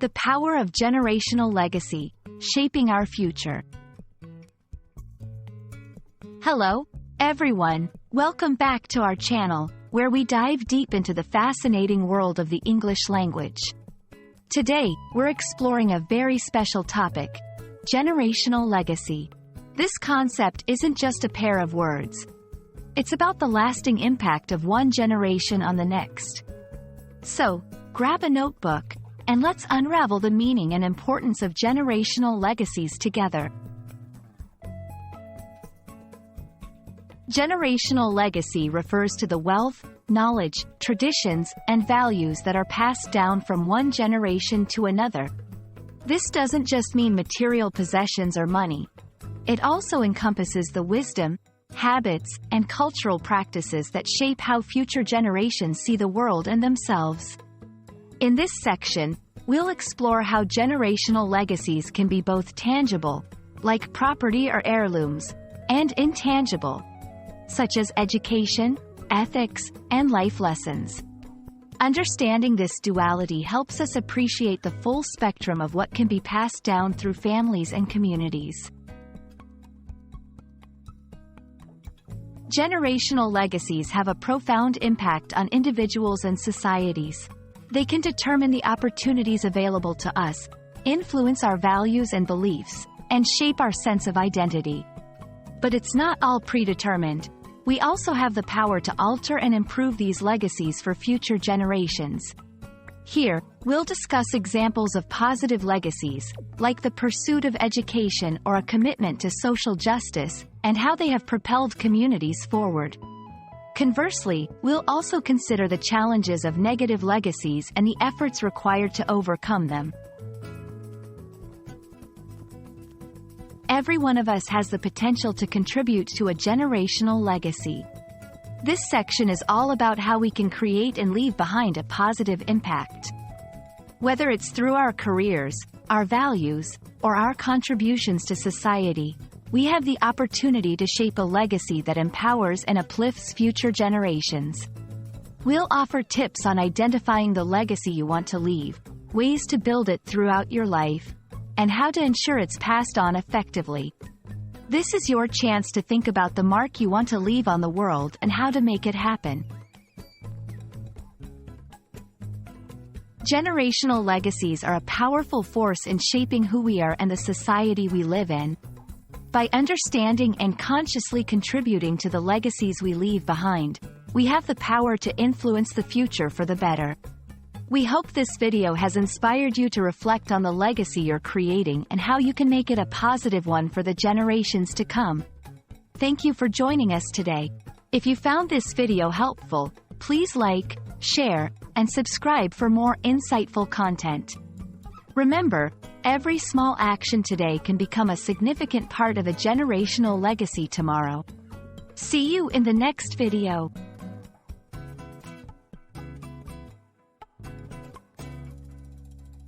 The power of generational legacy, shaping our future. Hello, everyone. Welcome back to our channel, where we dive deep into the fascinating world of the English language. Today, we're exploring a very special topic: generational legacy. This concept isn't just a pair of words. It's about the lasting impact of one generation on the next. So, grab a notebook, and let's unravel the meaning and importance of generational legacies together. Generational legacy refers to the wealth, knowledge, traditions, and values that are passed down from one generation to another. This doesn't just mean material possessions or money. It also encompasses the wisdom, habits, and cultural practices that shape how future generations see the world and themselves. In this section, we'll explore how generational legacies can be both tangible, like property or heirlooms, and intangible, such as education, ethics, and life lessons. Understanding this duality helps us appreciate the full spectrum of what can be passed down through families and communities. Generational legacies have a profound impact on individuals and societies. They can determine the opportunities available to us, influence our values and beliefs, and shape our sense of identity. But it's not all predetermined. We also have the power to alter and improve these legacies for future generations. Here, we'll discuss examples of positive legacies, like the pursuit of education or a commitment to social justice, and how they have propelled communities forward. Conversely, we'll also consider the challenges of negative legacies and the efforts required to overcome them. Every one of us has the potential to contribute to a generational legacy. This section is all about how we can create and leave behind a positive impact. Whether it's through our careers, our values, or our contributions to society, we have the opportunity to shape a legacy that empowers and uplifts future generations. We'll offer tips on identifying the legacy you want to leave, ways to build it throughout your life, and how to ensure it's passed on effectively. This is your chance to think about the mark you want to leave on the world and how to make it happen. Generational legacies are a powerful force in shaping who we are and the society we live in. By understanding and consciously contributing to the legacies we leave behind, we have the power to influence the future for the better. We hope this video has inspired you to reflect on the legacy you're creating and how you can make it a positive one for the generations to come. Thank you for joining us today. If you found this video helpful, please like, share, and subscribe for more insightful content. Remember, every small action today can become a significant part of a generational legacy tomorrow. See you in the next video.